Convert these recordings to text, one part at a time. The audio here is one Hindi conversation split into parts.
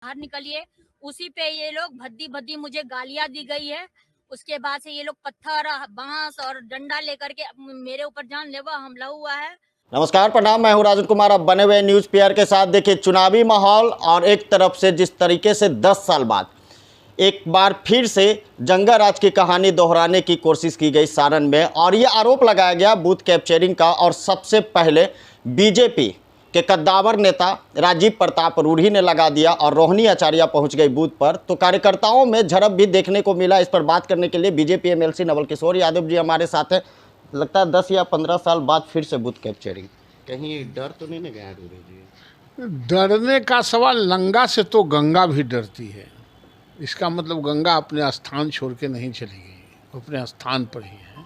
बाहर निकलिए। उसी पे ये लोग भद्दी भद्दी मुझे गालियां दी गई है। उसके बाद से ये लोग पत्थर, बांस और डंडा लेकर के मेरे ऊपर जानलेवा हमला हुआ है। नमस्कार, प्रणाम। मैं हूं राजन कुमार। अब बने हुए न्यूज पेयर के साथ देखिए चुनावी माहौल और एक तरफ से जिस तरीके से 10 साल बाद एक बार फिर से जंगा राज की कहानी दोहराने की कोशिश की गई सारण में, और ये आरोप लगाया गया बूथ कैप्चरिंग का। और सबसे पहले बीजेपी के कद्दावर नेता राजीव प्रताप रूढ़ी ने लगा दिया और रोहिणी आचार्य पहुंच गई बूथ पर, तो कार्यकर्ताओं में झड़प भी देखने को मिला। इस पर बात करने के लिए बीजेपी एमएलसी नवल किशोर यादव जी हमारे साथ हैं। लगता है 10 या 15 साल बाद फिर से बूथ कैप्चरिंग, कहीं डर तो नहीं गया रूढ़ी जी? डरने का सवाल, लंगा से तो गंगा भी डरती है। इसका मतलब गंगा अपने स्थान छोड़ के नहीं चली गई, अपने स्थान पर ही है।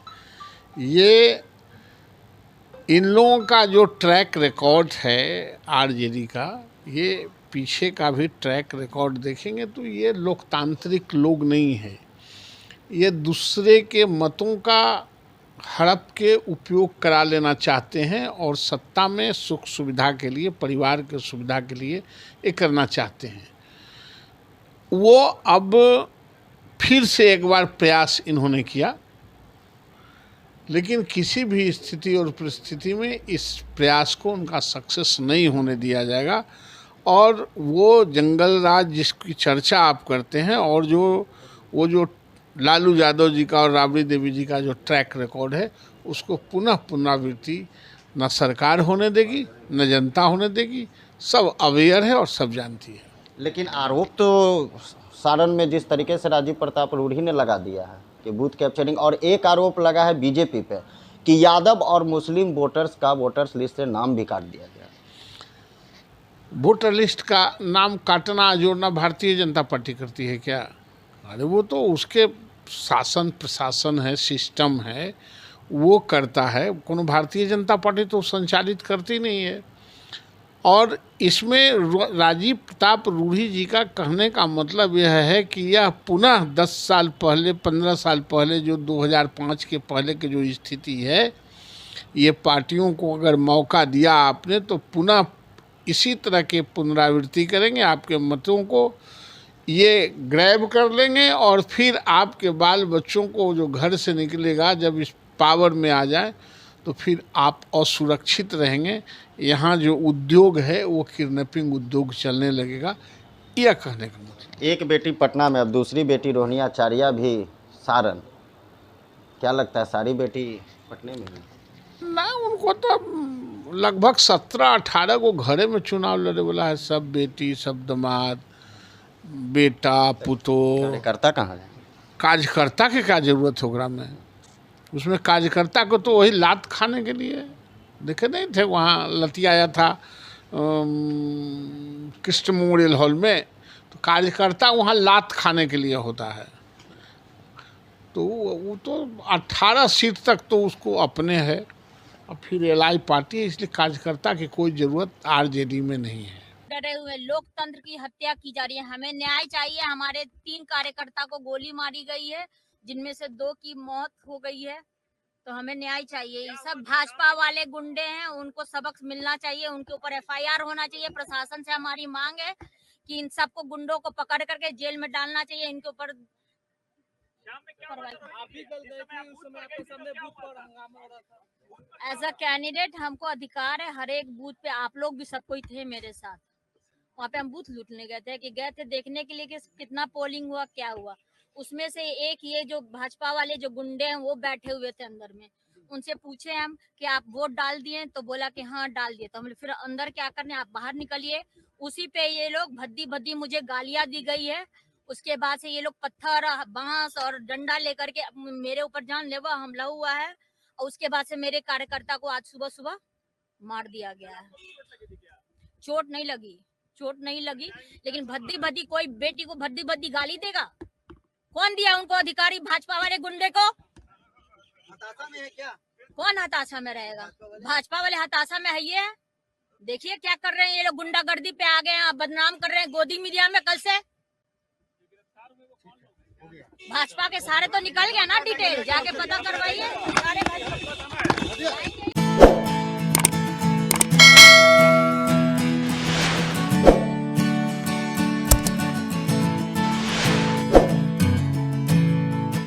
ये इन लोगों का जो ट्रैक रिकॉर्ड है आरजेडी का, ये पीछे का भी ट्रैक रिकॉर्ड देखेंगे तो ये लोकतांत्रिक लोग नहीं है। ये दूसरे के मतों का हड़प के उपयोग करा लेना चाहते हैं और सत्ता में सुख सुविधा के लिए, परिवार के सुविधा के लिए ये करना चाहते हैं। वो अब फिर से एक बार प्रयास इन्होंने किया, लेकिन किसी भी स्थिति और परिस्थिति में इस प्रयास को उनका सक्सेस नहीं होने दिया जाएगा। और वो जंगल राज जिसकी चर्चा आप करते हैं, और वो जो लालू यादव जी का और राबड़ी देवी जी का जो ट्रैक रिकॉर्ड है, उसको पुनरावृत्ति न सरकार होने देगी, न जनता होने देगी। सब अवेयर है और सब जानती है। लेकिन आरोप तो सारण में जिस तरीके से राजीव प्रताप रूढ़ी ने लगा दिया है कि बूथ कैप्चरिंग, और एक आरोप लगा है बीजेपी पे कि यादव और मुस्लिम वोटर्स का वोटर्स लिस्ट से नाम भी काट दिया गया। वोटर लिस्ट का नाम काटना जोड़ना भारतीय जनता पार्टी करती है क्या? अरे वो तो उसके शासन प्रशासन है, सिस्टम है, वो करता है। कोनो भारतीय जनता पार्टी तो संचालित करती नहीं है। और इसमें राजीव प्रताप रूढ़ी जी का कहने का मतलब यह है कि यह पुनः 10 साल पहले, 15 साल पहले, जो 2005 के पहले की जो स्थिति है, ये पार्टियों को अगर मौका दिया आपने तो पुनः इसी तरह के पुनरावृत्ति करेंगे, आपके मतों को ये ग्रैब कर लेंगे और फिर आपके बाल बच्चों को जो घर से निकलेगा, जब इस पावर में आ जाए तो फिर आप असुरक्षित रहेंगे। यहाँ जो उद्योग है वो किडनैपिंग उद्योग चलने लगेगा। यह कहने का मतलब। एक बेटी पटना में, अब दूसरी बेटी रोहिणी आचार्य भी सारण, क्या लगता है सारी बेटी पटने में है? ना, उनको तो लगभग 17-18 को घरे में चुनाव लड़े वाला है। सब बेटी, सब दामाद, बेटा, पुतो। कार्यकर्ता कहाँ है? कार्यकर्ता के क्या जरूरत है ओकरा में? उसमें कार्यकर्ता को तो वही लात खाने के लिए, देखे नहीं थे वहाँ लतियाया था कृष्ण मेमोरियल हॉल में, तो कार्यकर्ता वहाँ लात खाने के लिए होता है। तो वो तो 18 सीट तक तो उसको अपने है, और फिर एलआई पार्टी है, इसलिए कार्यकर्ता की कोई ज़रूरत आरजेडी में नहीं है। डरे हुए लोकतंत्र की हत्या की जा रही है। हमें न्याय चाहिए। हमारे 3 कार्यकर्ता को गोली मारी गई है, जिनमें से 2 की मौत हो गई है। तो हमें न्याय चाहिए। ये सब भाजपा वाले गुंडे हैं, उनको सबक मिलना चाहिए, उनके ऊपर एफआईआर होना चाहिए। प्रशासन से हमारी मांग है कि इन सबको, गुंडों को पकड़ करके जेल में डालना चाहिए। इनके ऊपर एज अ कैंडिडेट हमको अधिकार है हर एक बूथ पे। आप लोग भी सब कोई थे मेरे साथ वहाँ पे। हम बूथ लूटने गए थे देखने के लिए कि कितना पोलिंग हुआ, क्या हुआ। उसमें से एक ये जो भाजपा वाले जो गुंडे हैं वो बैठे हुए थे अंदर में। उनसे पूछे हम कि आप वोट डाल दिए, तो बोला कि हाँ डाल दिए। तो हम फिर अंदर क्या करने, आप बाहर निकलिए। उसी पे ये लोग भद्दी भद्दी मुझे गालियां दी गई है। उसके बाद से ये लोग पत्थर, बांस और डंडा लेकर के मेरे ऊपर जानलेवा हमला हुआ है। और उसके बाद से मेरे कार्यकर्ता को आज सुबह सुबह मार दिया गया है। चोट नहीं लगी, लेकिन भद्दी भद्दी, कोई बेटी को भद्दी भद्दी गाली देगा? कौन दिया उनको अधिकारी? भाजपा वाले गुंडे को। हताशा में है क्या? कौन हताशा में रहेगा? भाजपा वाले हताशा में है। ये देखिए क्या कर रहे हैं ये लोग, गुंडागर्दी पे आ गए हैं, बदनाम कर रहे हैं गोदी मीडिया में। कल से भाजपा के सारे तो निकल गया ना डिटेल, जाके पता करवाइए।